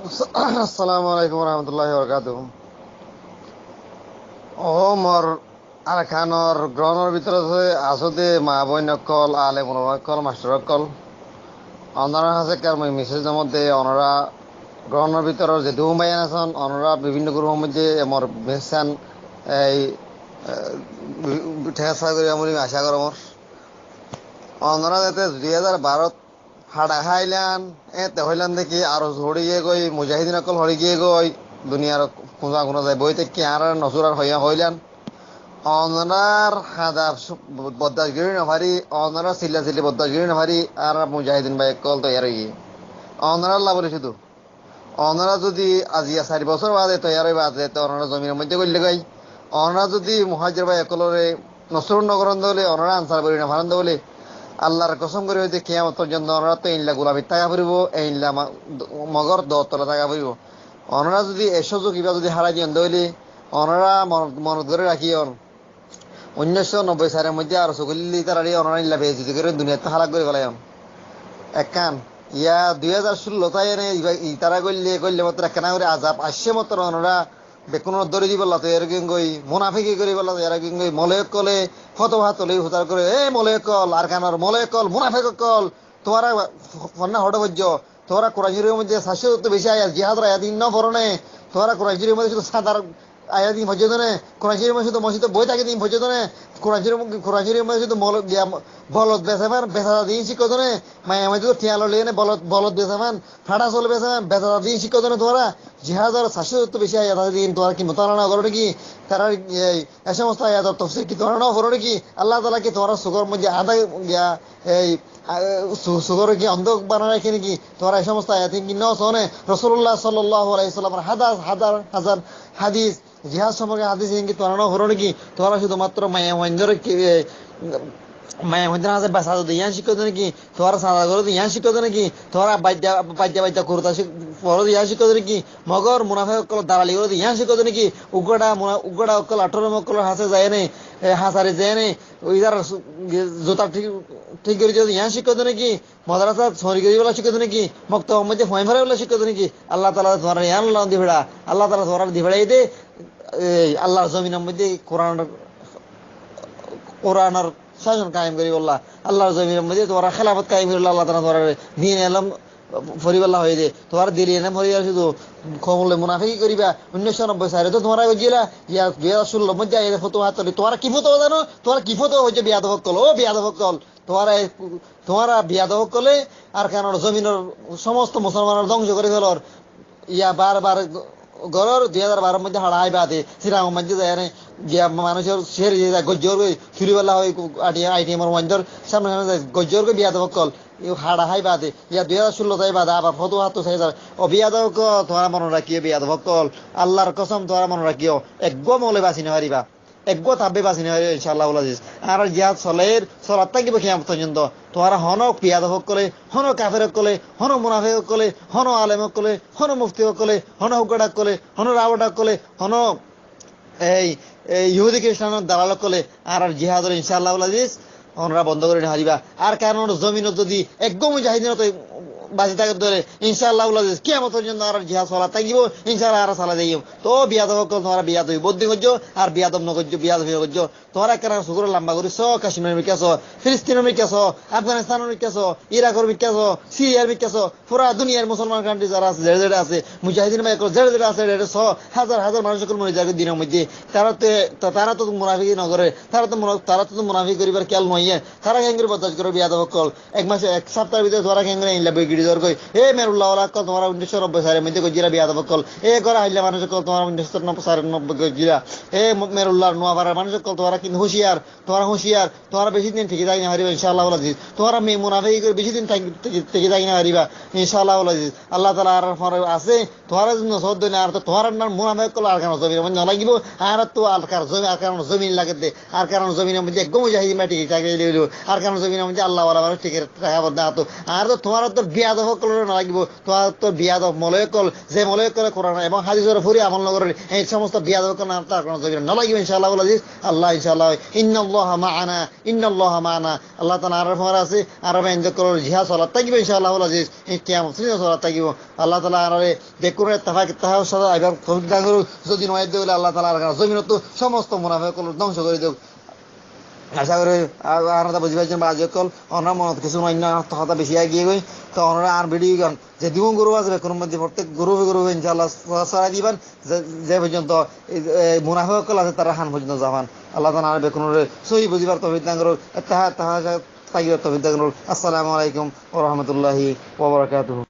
আসসালামু আলাইকুম রহমতুল্লাহি বরকাতুহ। ও মোর আরখানর গ্রহণের ভিতরে আসতে মা বই নকল আলে মনোকল মাস্টার অকল অনারা আছে কার মই মেসেজের মধ্যে অনারা গ্রহণের ভিতরে যে দুমাই আছেন অনারা বিভিন্ন গ্রহের মধ্যে আমার মেসান এই ঠেকা করি আমি আশা করি আমার অনারা যাতে 2012 হাড়া খাইলান এতে হইলান দেখি আরো হড়িয়ে গই মুজাহিদিন অকল হড়ি গিয়ে গই দুনিয়ার কোনা কোনা যায় বইতে কি আর নজর হইয়া হইলান অনার হাজার বদাসগিরি নাভারি অনারা সিল্লা সিল্লি বদাসগিরি নাভারি আর মুজাহিদিন ভাই কল তৈয়ার হয়ে অনারা লাভ শুধু অনারা যদি আজি 4 বছর বাদে তৈয়ার হয়ে বাদে তো অনারা জমির মধ্যে করলে গাই অনারা যদি মহাজির ভাই একলরে নসরুন নগরণ দলে অনারা আনসার করি না ভারণ বলে আল্লাহর কসম করে হইতে কিয়ামত পর্যন্ত অনারা তো ইনলা গোলামির টাকা ফুরিব ইনলা মগর দতলা টাকা ফুরিব অনারা যদি সুযোগ কিবা যদি হারাই দিন দইলে অনারা মনত করে রাখিও 1990 সালের মধ্যে আর সকলি তারারি অনলাইন লাভে যদি করে দুনিয়াতে হালাক করে গেলাম একখান ইয়া 2016 তাই এনে তারা করলে করলে মাত্র একখানা করে আজাব আসছে মাত্র অনরা বেকুন দরি দিব লাতো এরকম গই মুনাফিকি করি বলা এরকম গই মলয়ক কলে হত হাত তলে হুতার করে এ মলয়ক কল আর কানার মলয়ক কল মুনাফিক কল তোমারা ফন্না হট বজ্য তোরা কোরআনের মধ্যে 700 তো বেশি আয়াত জিহাদের আয়াত ন পরনে তোরা কোরআনের মধ্যে শুধু সাধারণ আয়া দিন ভজদনে কোরআনের মধ্যে শুধু মসজিদে বই থাকে দিন ভজদনে কোরআনের মধ্যে শুধু বলদ বেসামান বেসা দিন শিক্ষদনে মায়া মধ্যে তো ঠিয়ালো লেনে বলদ বেসামান ফাটা চল বেসামান বেসা দিন শিক্ষদনে তোরা জিহাদের 700 তো বেশি আয়াত দিন তোরা কি মোতালানা করো কি তারা এই সমস্ত আয়াত তফসির কি তোরা না করো কি আল্লাহ তাআলা কি তোরা সুগর মধ্যে আদা গিয়া এই সুগর কি অন্ধ বানা রাখে নাকি তোরা এই সমস্ত আয়াত কি ন শোনে রাসূলুল্লাহ সাল্লাল্লাহু আলাইহি সাল্লামের হাজার হাজার হাদিস জিহাদ সম্পর্কে হাদিস ইঙ্গিত তোরা হলো নাকি তোরা শুধুমাত্র মায়া মন্দির আছে বাসা ইয়ান শিক্ষত নাকি তোরা সাদা করে ইয়ান শিক্ষত নাকি তোরা বাদ্যা করতা পর ইয়ান শিক্ষত নাকি মগর মুনাফা অকল দালালি করে ইয়ান শিক্ষত নাকি উগড়া অকল 18 অকল হাসে যায় নে হাসারে যায় নে ওইদার জোতা ঠিক ঠিক করে যদি ইয়ান শিক্ষত নাকি মাদ্রাসা সরি করি বলা শিক্ষত নাকি মক্ত মধ্যে ফয় ফরে বলা শিক্ষত নাকি আল্লাহ তাআলা তোরা ইয়ান লাও দিবেড়া আল্লাহ তাআলা তোরা দিবেড়াই দে আল্লাহর জমিনের মধ্যে কোরআনের শাসন কায়েম করি বললা আল্লাহর জমিনের মধ্যে তোরা খেলাফত কায়েম করি আল্লাহ তাআলা তোরা দিন এলাম ফরিবাল্লা হয়ে দে তোমার দিলি এলাম ফরিবার শুধু কমলে মুনাফিকি করিবা 1990 সালে তো তোমরা গিলা ইয়া 2016 মধ্যে আইলে ফটো হাত তোলে তোরা কি ফটো জানো তোরা কি ফটো হইছে বিয়াদব কল ও বিয়াদব কল তোমরা বিয়াদব কলে আর কেন জমিনের সমস্ত মুসলমানের ধ্বংস করে ফেলর ইয়া বারবার গরর 2012 মধ্যে হাড়াই বাদে শ্রীরাম মধ্যে যায় না গিয়া মানুষের শের যায় গজ্জর চুরিওয়ালা হয় আইটিএমের মধ্যে সামনে যায় গজ্জর বিয়া দেব কল হাড়া হাই বাদে ইয়া 2016 তাই বাদে আবার ফটো হাত চাই যায় ও বিয়া দেব তোরা মনে রাখিও বিয়া দেব কল আল্লাহর কসম তোরা মনে রাখিও একগো মলে বাঁচি না পারিবা একগো থাকবে বাঁচি না পারিবা ইনশাআল্লাহ আজিজ আর জিহাদ চলের চলার থাকিব কিয়ামত পর্যন্ত তোরা হন পিয়াদ কলে হন কাফের কলে হন মুনাফিক কলে হন আলেম কলে হন মুফতি কলে হন হুকড়া কলে হন রাবড়া কলে হন এই ইহুদি খ্রিস্টানের দালাল কলে আর জিহাদের ইনশাআল্লাহ আজিজ ওনরা বন্ধ করে হারিবা আর কারণ জমিন যদি একদম মুজাহিদিন তো বাজি থাকে ধরে ইনশাআল্লাহ কিয়ামত পর্যন্ত আর জিহাদ চলা থাকিব ইনশাআল্লাহ আর চালা যাইব তো বিয়াদব কল তোমরা বিয়াদ হই বদ্ধি করছ আর বিয়াদব নগজ্য বিয়াদ হই করছ তোমরা কেন সুগুর লম্বা করিস কাশ্মীরের মিকাছ ফিলিস্তিনের মিকাছ আফগানিস্তানের মিকাছ ইরাকের মিকাছ সিরিয়ার মিকাছ পুরা দুনিয়ার মুসলমান কান্ট্রি যারা আছে যেটা আছে মুজাহিদিন ভাই যেটা আছে হাজার হাজার মানুষ সকল মরে যাবে দিনের মধ্যে তারা তো মুনাফিকি নগরে তারা তো মুনাফিক করিবার খেয়াল নয় তারা কেঙ্গুর বদাস করে বিয়াদব কল এক মাসে এক সপ্তাহের ভিতরে তোরা কেঙ্গুরে ইনলা বই গিরি দর কই এ মেরুল্লাহ কল তোমার 1990 সালের মধ্যে গজিরা বিয়াদব কল এ করা হাইলা মানুষ কল তোমার 1990 গজিরা এ মেরুল্লাহ নোয়াপাড়ার মানুষ কল তোরা কিন্তু হুঁশিয়ার তোরা বেশি দিন থেকে যাই না হারিবা ইনশাআল্লাহ আজিজ তোরা মে মুনাফিকি করে বেশি দিন থেকে যাই না হারিবা ইনশাআল্লাহ আজিজ আল্লাহ তাআলা আর আছে তোরা জন্য সদ্য না আর তো তোরা মুনাফিক কল আর কেন জমির মধ্যে লাগিব আর তো আর কারণ জমিন লাগে দে আর কারণ জমিনের মধ্যে একদম মুজাহিদিন মাটি চাকরি দিল আর কারণ জমিনের মধ্যে আল্লাহ ওয়ালা মানুষ ঠিক টাকা বদনা তো আর তো তোমার তো বিয়া বিয়াদব সকল নালাগিব তোর বিয়াদব মলয়কল যে মলয়কলে কোরআন এবং হাদিসের ফুরি আমল নগরের এই সমস্ত বিয়াদব নাম তার কোনো জমিন নালাগিব ইনশাআল্লাহ আজিজ আল্লাহ ইনশাআল্লাহ ইন্নাল্লাহা মাআনা ইন্নাল্লাহা মাআনা আল্লাহ তাআলা আরফ আছে আরবে ইনদে করল জিহাদ সালাত থাকিব ইনশাআল্লাহ আজিজ এই কিয়ামত দিন সালাত থাকিব আল্লাহ তাআলা আরে দেখুরে তাফাক তাহাও সাদা এবং কবিতাগুলো যদি নয় দেলে আল্লাহ তাআলা আর জমিনত সমস্ত মুনাফিকগুলো ধ্বংস করে দেব আশা করি আমরা বুঝি পাইছেন বা আজকাল আমরা মনত কিছু অন্য কথা বেশি এগিয়ে গই তো ওনারা আর ভিডিও গান যে দিবন গরু আসবে কোন মধ্যে প্রত্যেক গরু ইনশাআল্লাহ সারাই দিবেন যে পর্যন্ত মুনাফিকগুলো আছে তারা হান পর্যন্ত যাবেন আল্লাহ তাআলা আর বেকুন সহি বুঝিবার তৌফিক দান করুন তাহা তাহা তাইয়্যিব তৌফিক দান করুন আসসালামু আলাইকুম ওয়া রাহমাতুল্লাহি ওয়া বারাকাতুহু